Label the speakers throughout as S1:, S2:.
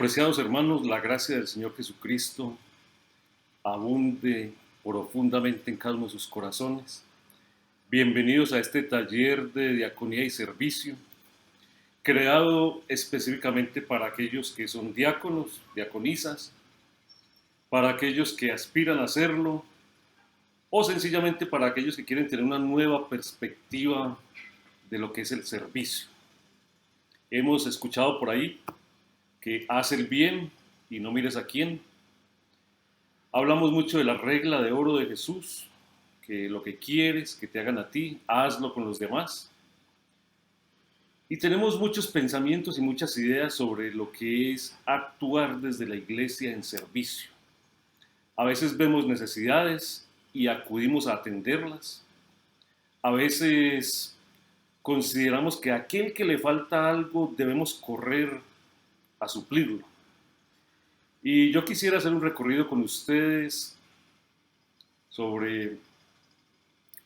S1: Apreciados hermanos, la gracia del Señor Jesucristo abunde profundamente en cada uno de sus corazones. Bienvenidos a este taller de diaconía y servicio, creado específicamente para aquellos que son diáconos, diaconisas, para aquellos que aspiran a hacerlo, o sencillamente para aquellos que quieren tener una nueva perspectiva de lo que es el servicio. Hemos escuchado por ahí que haz el bien y no mires a quién. Hablamos mucho de la regla de oro de Jesús, que lo que quieres que te hagan a ti, hazlo con los demás. Y tenemos muchos pensamientos y muchas ideas sobre lo que es actuar desde la iglesia en servicio. A veces vemos necesidades y acudimos a atenderlas. A veces consideramos que a aquel que le falta algo debemos correr a suplirlo. Y yo quisiera hacer un recorrido con ustedes sobre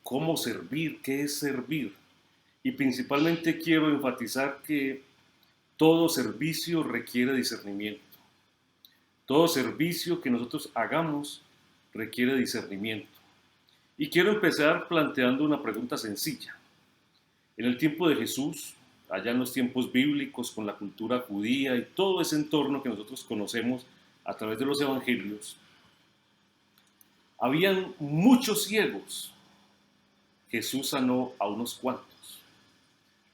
S1: cómo servir, qué es servir. Y principalmente quiero enfatizar que todo servicio requiere discernimiento. Todo servicio que nosotros hagamos requiere discernimiento. Y quiero empezar planteando una pregunta sencilla. En el tiempo de Jesús, allá en los tiempos bíblicos, con la cultura judía y todo ese entorno que nosotros conocemos a través de los evangelios, habían muchos ciegos. Jesús sanó a unos cuantos.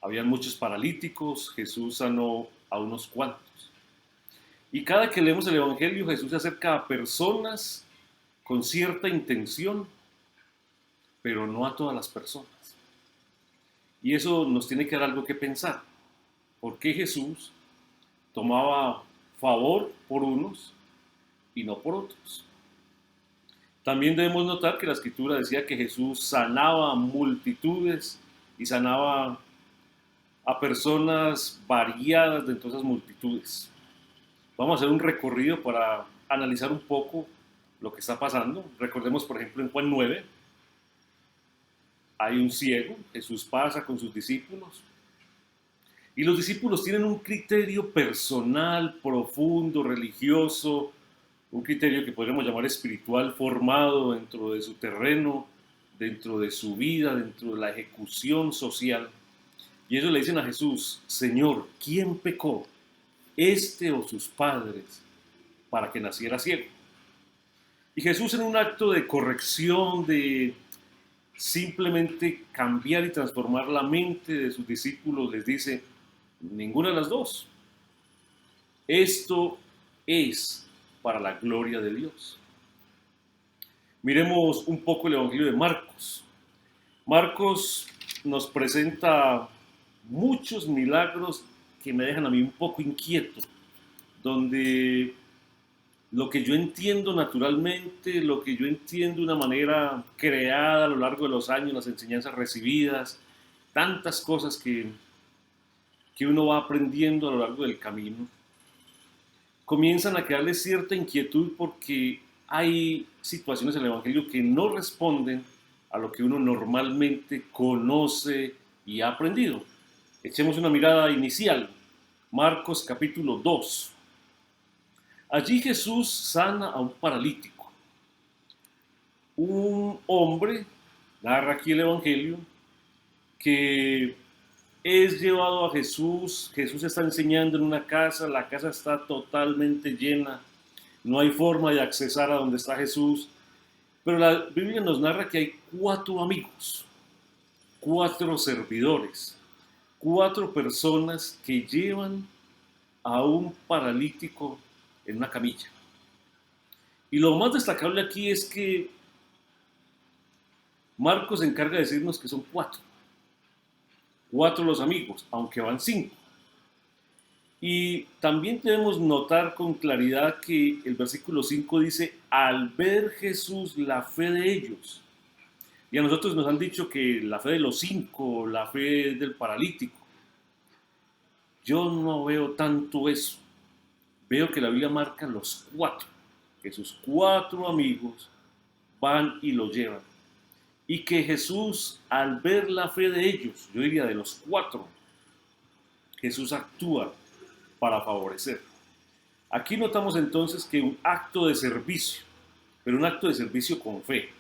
S1: Habían muchos paralíticos. Jesús sanó a unos cuantos. Y cada que leemos el evangelio, Jesús se acerca a personas con cierta intención, pero no a todas las personas. Y eso nos tiene que dar algo que pensar. ¿Por qué Jesús tomaba favor por unos y no por otros? También debemos notar que la Escritura decía que Jesús sanaba multitudes y sanaba a personas variadas dentro de esas multitudes. Vamos a hacer un recorrido para analizar un poco lo que está pasando. Recordemos, por ejemplo, en Juan 9, hay un ciego, Jesús pasa con sus discípulos, y los discípulos tienen un criterio personal, profundo, religioso, un criterio que podríamos llamar espiritual formado dentro de su terreno, dentro de su vida, dentro de la ejecución social. Y ellos le dicen a Jesús: Señor, ¿quién pecó, este o sus padres, para que naciera ciego? Y Jesús, en un acto de corrección, de simplemente cambiar y transformar la mente de sus discípulos, les dice: ninguna de las dos. Esto es para la gloria de Dios. Miremos un poco el Evangelio de Marcos. Marcos nos presenta muchos milagros que me dejan a mí un poco inquieto, donde lo que yo entiendo naturalmente, lo que yo entiendo de una manera creada a lo largo de los años, las enseñanzas recibidas, tantas cosas que uno va aprendiendo a lo largo del camino, comienzan a crearle cierta inquietud porque hay situaciones en el Evangelio que no responden a lo que uno normalmente conoce y ha aprendido. Echemos una mirada inicial. Marcos capítulo 2. Allí Jesús sana a un paralítico. Un hombre, narra aquí el Evangelio, que es llevado a Jesús. Jesús está enseñando en una casa, la casa está totalmente llena, no hay forma de accesar a donde está Jesús, pero la Biblia nos narra que hay 4 amigos, 4 servidores, 4 personas que llevan a un paralítico en una camilla. Y lo más destacable aquí es que Marcos se encarga de decirnos que son 4 los amigos, aunque van 5. Y también debemos notar con claridad que el versículo 5 dice: al ver Jesús la fe de ellos. Y a nosotros nos han dicho que la fe de los 5, la fe del paralítico. Yo no veo tanto eso. Veo que la Biblia marca los 4, que sus 4 amigos van y lo llevan. Y que Jesús, al ver la fe de ellos, yo diría de los 4, Jesús actúa para favorecer. Aquí notamos entonces que un acto de servicio, pero un acto de servicio con fe,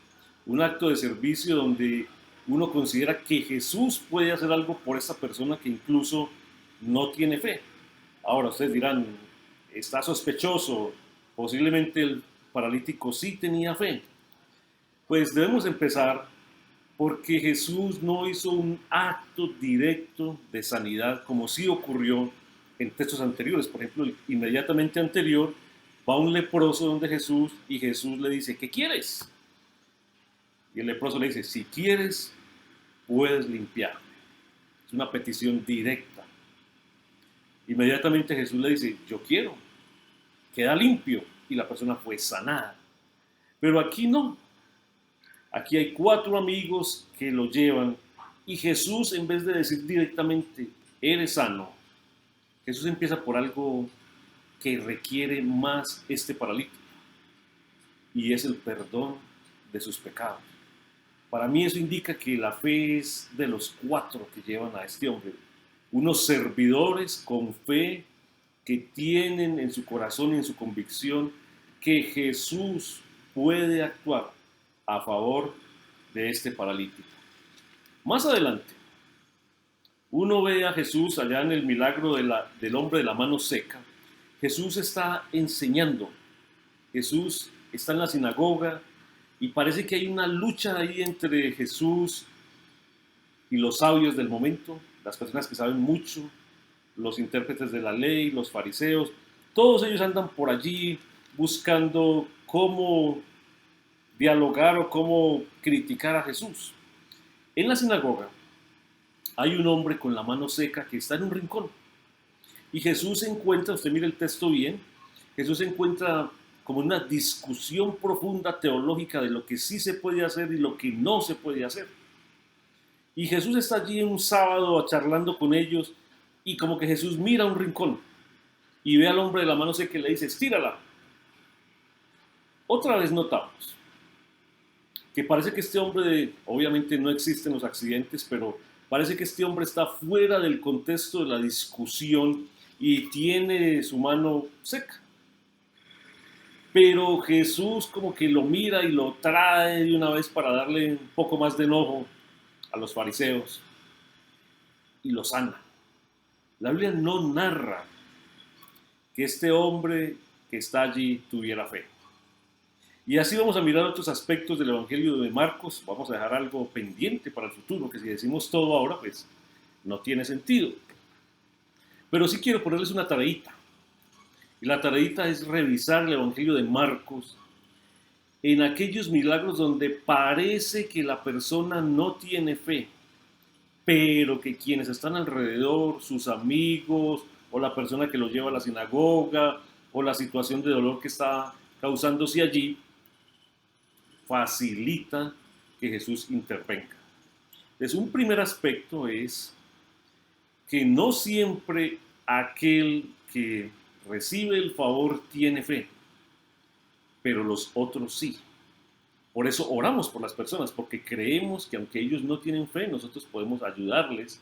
S1: un acto de servicio donde uno considera que Jesús puede hacer algo por esa persona que incluso no tiene fe. Ahora ustedes dirán, está sospechoso, posiblemente el paralítico sí tenía fe. Pues debemos empezar porque Jesús no hizo un acto directo de sanidad como sí ocurrió en textos anteriores. Por ejemplo, inmediatamente anterior va un leproso donde Jesús y Jesús le dice, ¿qué quieres? Y el leproso le dice, si quieres, puedes limpiar. Es una petición directa. Inmediatamente Jesús le dice, yo quiero, queda limpio, y la persona fue sanada. Pero aquí no. Aquí hay 4 amigos que lo llevan y Jesús, en vez de decir directamente, eres sano, Jesús empieza por algo que requiere más este paralítico y es el perdón de sus pecados. Para mí eso indica que la fe es de los 4 que llevan a este hombre. Unos servidores con fe que tienen en su corazón y en su convicción que Jesús puede actuar a favor de este paralítico. Más adelante, uno ve a Jesús allá en el milagro del hombre de la mano seca. Jesús está enseñando. Jesús está en la sinagoga y parece que hay una lucha ahí entre Jesús y los sabios del momento, las personas que saben mucho, los intérpretes de la ley, los fariseos. Todos ellos andan por allí buscando cómo dialogar o cómo criticar a Jesús. En la sinagoga hay un hombre con la mano seca que está en un rincón. Y Jesús encuentra, usted mire el texto bien, Jesús encuentra como una discusión profunda teológica de lo que sí se puede hacer y lo que no se puede hacer. Y Jesús está allí un sábado charlando con ellos y como que Jesús mira un rincón y ve al hombre de la mano seca y le dice, estírala. Otra vez notamos que parece que este hombre, obviamente no existen los accidentes, pero parece que este hombre está fuera del contexto de la discusión y tiene su mano seca. Pero Jesús como que lo mira y lo trae de una vez para darle un poco más de enojo a los fariseos y lo sana. La Biblia no narra que este hombre que está allí tuviera fe. Y así vamos a mirar otros aspectos del Evangelio de Marcos. Vamos a dejar algo pendiente para el futuro, que si decimos todo ahora, pues no tiene sentido. Pero sí quiero ponerles una tareita. Y la tareita es revisar el Evangelio de Marcos en aquellos milagros donde parece que la persona no tiene fe, pero que quienes están alrededor, sus amigos, o la persona que lo lleva a la sinagoga, o la situación de dolor que está causándose allí, facilita que Jesús intervenga. Entonces, un primer aspecto es que no siempre aquel que recibe el favor tiene fe, pero los otros sí. Por eso oramos por las personas, porque creemos que aunque ellos no tienen fe, nosotros podemos ayudarles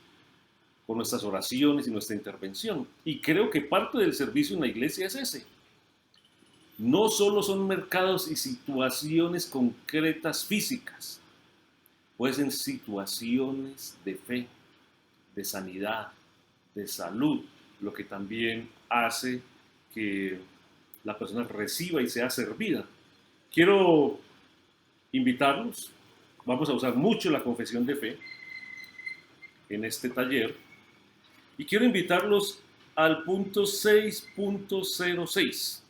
S1: con nuestras oraciones y nuestra intervención. Y creo que parte del servicio en la iglesia es ese. No solo son mercados y situaciones concretas físicas, pues en situaciones de fe, de sanidad, de salud, lo que también hace que la persona reciba y sea servida. Quiero invitarlos, vamos a usar mucho la confesión de fe en este taller, y quiero invitarlos al punto 6.06,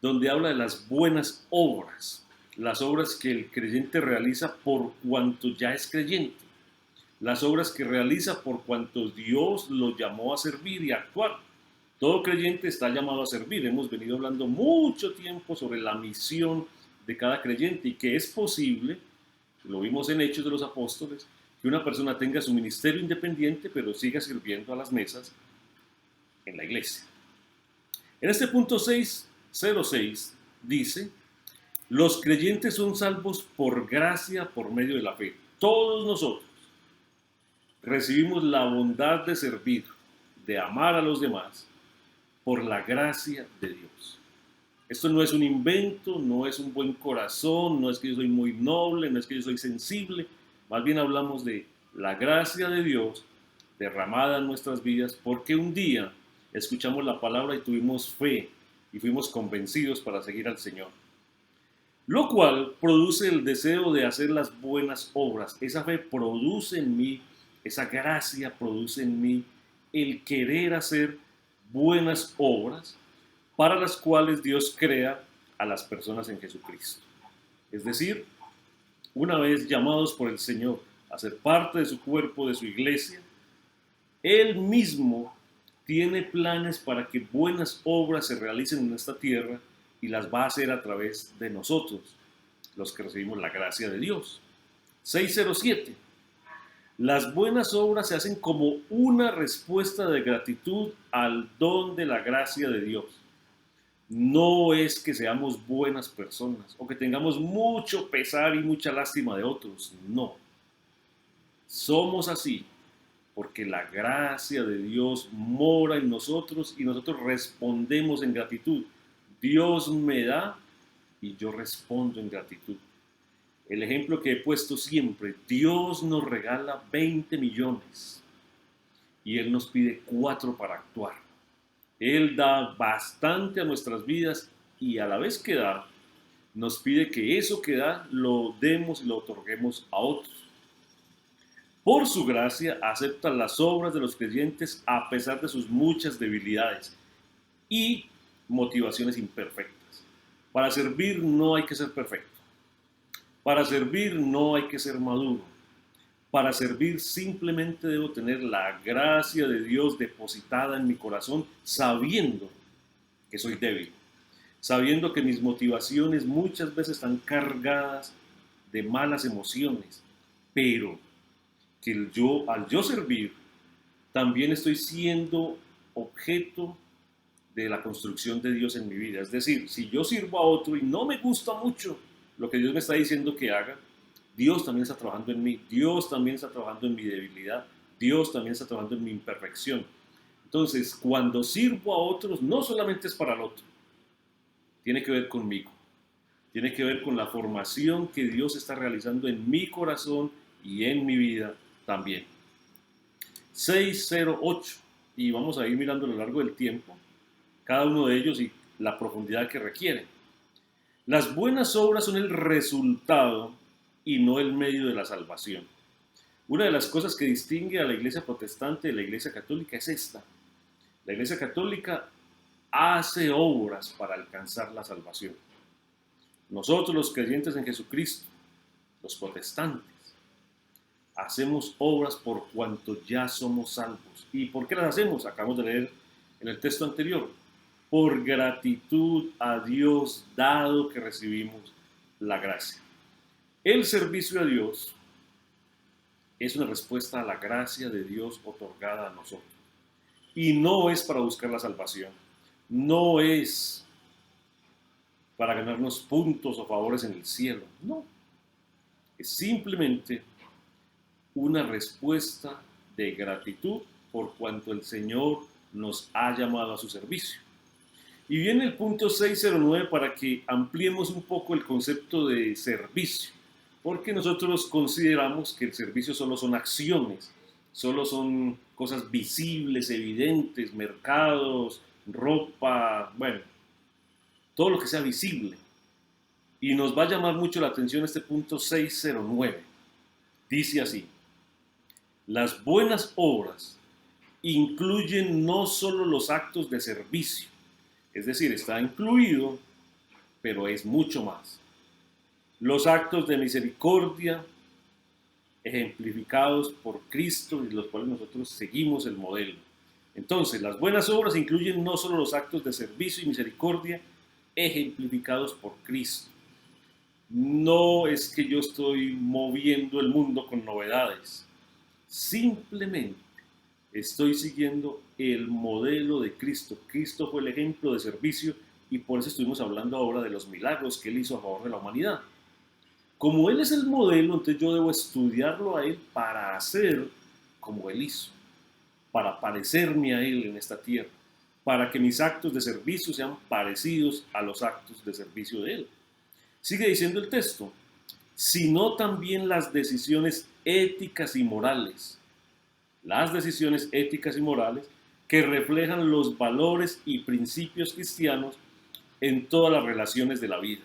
S1: donde habla de las buenas obras, las obras que el creyente realiza por cuanto ya es creyente, las obras que realiza por cuanto Dios lo llamó a servir y a actuar. Todo creyente está llamado a servir. Hemos venido hablando mucho tiempo sobre la misión de cada creyente y que es posible, lo vimos en Hechos de los Apóstoles, que una persona tenga su ministerio independiente pero siga sirviendo a las mesas en la iglesia. En este punto 6.06 dice, los creyentes son salvos por gracia por medio de la fe. Todos nosotros recibimos la bondad de servir, de amar a los demás, por la gracia de Dios. Esto no es un invento, no es un buen corazón, no es que yo soy muy noble, no es que yo soy sensible, más bien hablamos de la gracia de Dios derramada en nuestras vidas porque un día escuchamos la palabra y tuvimos fe y fuimos convencidos para seguir al Señor. Lo cual produce el deseo de hacer las buenas obras. Esa fe produce en mí, esa gracia produce en mí el querer hacer buenas obras para las cuales Dios crea a las personas en Jesucristo. Es decir, una vez llamados por el Señor a ser parte de su cuerpo, de su iglesia, Él mismo tiene planes para que buenas obras se realicen en esta tierra y las va a hacer a través de nosotros, los que recibimos la gracia de Dios. 607. Las buenas obras se hacen como una respuesta de gratitud al don de la gracia de Dios. No es que seamos buenas personas o que tengamos mucho pesar y mucha lástima de otros, no. Somos así porque la gracia de Dios mora en nosotros y nosotros respondemos en gratitud. Dios me da y yo respondo en gratitud. El ejemplo que he puesto siempre, Dios nos regala 20 millones y Él nos pide 4 para actuar. Él da bastante a nuestras vidas y a la vez que da, nos pide que eso que da lo demos y lo otorguemos a otros. Por su gracia acepta las obras de los creyentes a pesar de sus muchas debilidades y motivaciones imperfectas. Para servir no hay que ser perfecto. Para servir no hay que ser maduro. Para servir simplemente debo tener la gracia de Dios depositada en mi corazón, sabiendo que soy débil, sabiendo que mis motivaciones muchas veces están cargadas de malas emociones, pero que al yo servir, también estoy siendo objeto de la construcción de Dios en mi vida. Es decir, si yo sirvo a otro y no me gusta mucho lo que Dios me está diciendo que haga, Dios también está trabajando en mí, Dios también está trabajando en mi debilidad, Dios también está trabajando en mi imperfección. Entonces, cuando sirvo a otros, no solamente es para el otro, tiene que ver conmigo, tiene que ver con la formación que Dios está realizando en mi corazón y en mi vida también. 608, y vamos a ir mirando a lo largo del tiempo, cada uno de ellos y la profundidad que requieren. Las buenas obras son el resultado y no el medio de la salvación. Una de las cosas que distingue a la iglesia protestante de la iglesia católica es esta. La iglesia católica hace obras para alcanzar la salvación. Nosotros los creyentes en Jesucristo, los protestantes, hacemos obras por cuanto ya somos salvos. ¿Y por qué las hacemos? Acabamos de leer en el texto anterior. Por gratitud a Dios dado que recibimos la gracia. El servicio a Dios es una respuesta a la gracia de Dios otorgada a nosotros. Y no es para buscar la salvación. No es para ganarnos puntos o favores en el cielo. No. Es simplemente una respuesta de gratitud por cuanto el Señor nos ha llamado a su servicio. Y viene el punto 609 para que ampliemos un poco el concepto de servicio, porque nosotros consideramos que el servicio solo son acciones, solo son cosas visibles, evidentes, mercados, ropa, bueno, todo lo que sea visible. Y nos va a llamar mucho la atención este punto 609. Dice así: las buenas obras incluyen no solo los actos de servicio, es decir, está incluido, pero es mucho más. Los actos de misericordia ejemplificados por Cristo y los cuales nosotros seguimos el modelo. Entonces, las buenas obras incluyen no solo los actos de servicio y misericordia ejemplificados por Cristo. No es que yo estoy moviendo el mundo con novedades. Simplemente estoy siguiendo el modelo de Cristo. Cristo fue el ejemplo de servicio y por eso estuvimos hablando ahora de los milagros que Él hizo a favor de la humanidad. Como Él es el modelo, entonces yo debo estudiarlo a Él para hacer como Él hizo, para parecerme a Él en esta tierra. para que mis actos de servicio sean parecidos a los actos de servicio de Él. Sigue diciendo el texto, sino también las decisiones éticas y morales. Las decisiones éticas y morales que reflejan los valores y principios cristianos en todas las relaciones de la vida.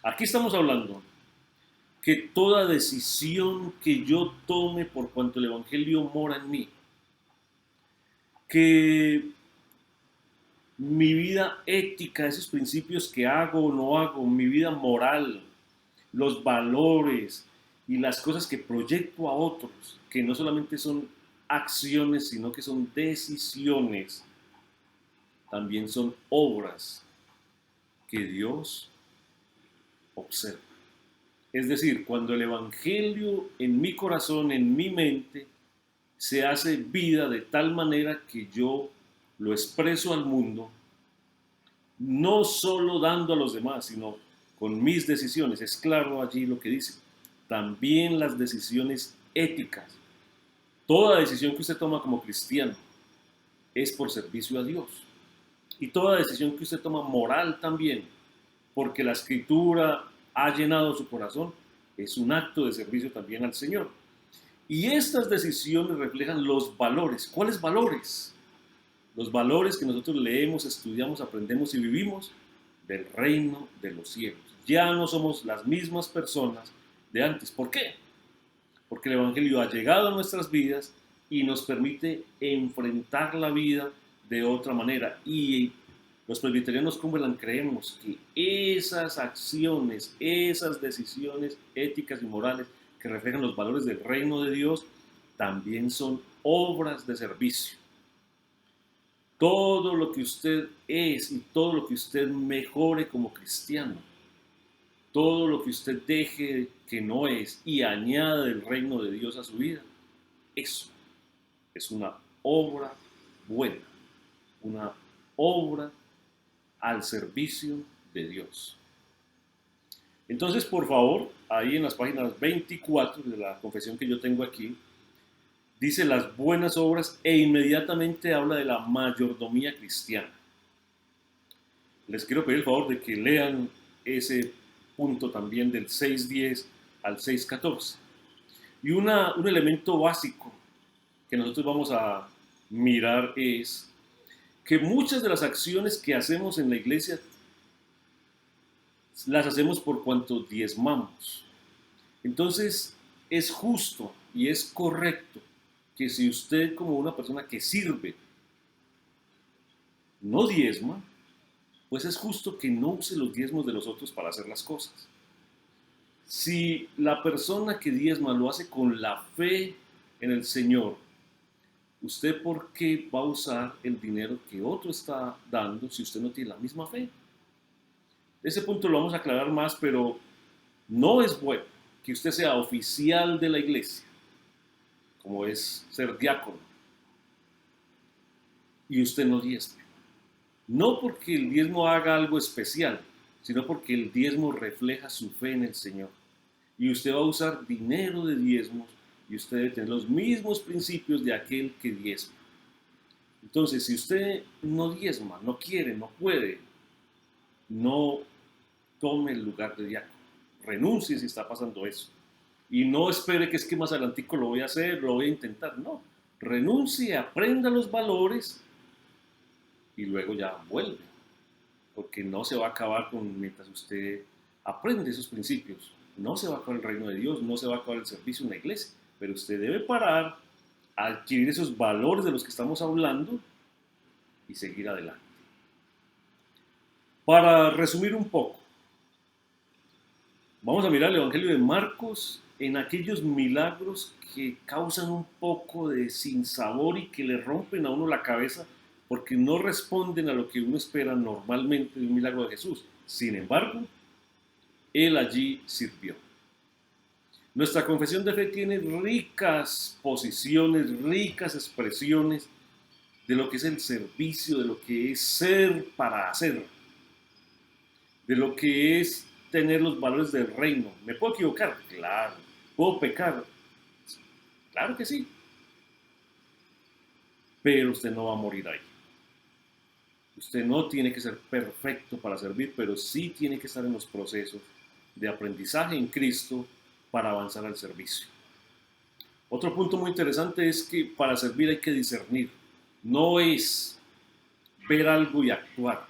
S1: Aquí estamos hablando que toda decisión que yo tome por cuanto el Evangelio mora en mí, que mi vida ética, esos principios que hago o no hago, mi vida moral, los valores y las cosas que proyecto a otros, que no solamente son acciones, sino que son decisiones, también son obras que Dios observa. Es decir, cuando el Evangelio en mi corazón, en mi mente, se hace vida de tal manera que yo lo expreso al mundo, no solo dando a los demás, sino con mis decisiones. Es claro allí lo que dice. También las decisiones éticas. Toda decisión que usted toma como cristiano es por servicio a Dios. Y toda decisión que usted toma moral también, porque la Escritura ha llenado su corazón, es un acto de servicio también al Señor. Y estas decisiones reflejan los valores. ¿Cuáles valores? Los valores que nosotros leemos, estudiamos, aprendemos y vivimos del reino de los cielos. Ya no somos las mismas personas de antes. ¿Por qué? Porque el Evangelio ha llegado a nuestras vidas y nos permite enfrentar la vida de otra manera. Y los presbiterianos Cumberland creemos que esas acciones, esas decisiones éticas y morales que reflejan los valores del reino de Dios, también son obras de servicio. Todo lo que usted es y todo lo que usted mejore como cristiano, todo lo que usted deje que no es y añada el reino de Dios a su vida, eso es una obra buena, una obra al servicio de Dios. Entonces, por favor, ahí en las páginas 24 de la confesión que yo tengo aquí, dice las buenas obras e inmediatamente habla de la mayordomía cristiana. Les quiero pedir el favor de que lean ese punto también del 6.10 al 6.14. Y un elemento básico que nosotros vamos a mirar es que muchas de las acciones que hacemos en la iglesia las hacemos por cuanto diezmamos. Entonces es justo y es correcto que si usted como una persona que sirve no diezma, pues es justo que no use los diezmos de los otros para hacer las cosas. Si la persona que diezma lo hace con la fe en el Señor, ¿usted por qué va a usar el dinero que otro está dando si usted no tiene la misma fe? Ese punto lo vamos a aclarar más, pero no es bueno que usted sea oficial de la iglesia, como es ser diácono, y usted no diezme. No porque el diezmo haga algo especial, sino porque el diezmo refleja su fe en el Señor. Y usted va a usar dinero de diezmos y usted debe tener los mismos principios de aquel que diezma. Entonces, si usted no diezma, no quiere, no puede, no tome el lugar de diácono. Renuncie si está pasando eso. Y no espere que es que más adelantico lo voy a hacer, lo voy a intentar. No, renuncie, aprenda los valores y luego ya vuelve. Porque no se va a acabar mientras usted aprende esos principios. No se va a acabar el reino de Dios, no se va a acabar el servicio en la iglesia. Pero usted debe parar, adquirir esos valores de los que estamos hablando y seguir adelante. Para resumir un poco, vamos a mirar el Evangelio de Marcos en aquellos milagros que causan un poco de sinsabor y que le rompen a uno la cabeza porque no responden a lo que uno espera normalmente de un milagro de Jesús. Sin embargo, Él allí sirvió. Nuestra confesión de fe tiene ricas posiciones, ricas expresiones de lo que es el servicio, de lo que es ser para hacer, de lo que es tener los valores del reino. ¿Me puedo equivocar? Claro. ¿Puedo pecar? Claro que sí. Pero usted no va a morir ahí. Usted no tiene que ser perfecto para servir, pero sí tiene que estar en los procesos de aprendizaje en Cristo para avanzar al servicio. Otro punto muy interesante es que para servir hay que discernir. No es ver algo y actuar.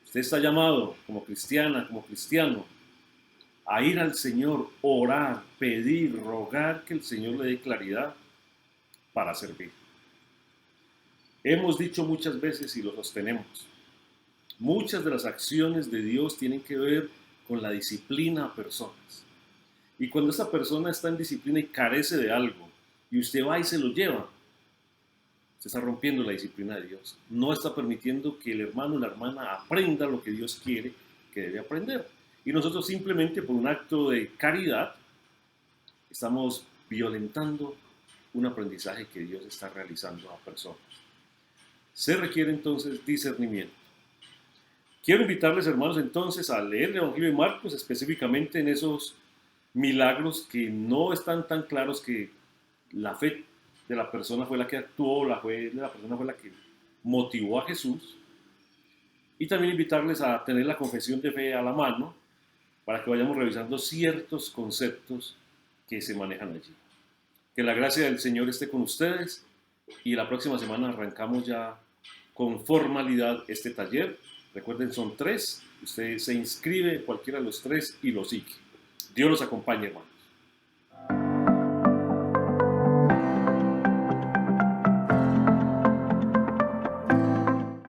S1: Usted está llamado como cristiana, como cristiano, a ir al Señor, orar, pedir, rogar que el Señor le dé claridad para servir. Hemos dicho muchas veces y lo sostenemos. Muchas de las acciones de Dios tienen que ver con la disciplina a personas. Y cuando esta persona está en disciplina y carece de algo, y usted va y se lo lleva, se está rompiendo la disciplina de Dios. No está permitiendo que el hermano o la hermana aprenda lo que Dios quiere que debe aprender. Y nosotros simplemente por un acto de caridad estamos violentando un aprendizaje que Dios está realizando a personas. Se requiere entonces discernimiento. Quiero invitarles, hermanos, entonces a leer el Evangelio de Marcos, específicamente en esos milagros que no están tan claros que la fe de la persona fue la que actuó, la fe de la persona fue la que motivó a Jesús. Y también invitarles a tener la confesión de fe a la mano para que vayamos revisando ciertos conceptos que se manejan allí. Que la gracia del Señor esté con ustedes y la próxima semana arrancamos ya con formalidad este taller. Recuerden, son 3. Usted se inscribe en cualquiera de los 3 y lo sigue. Dios los acompañe, hermanos.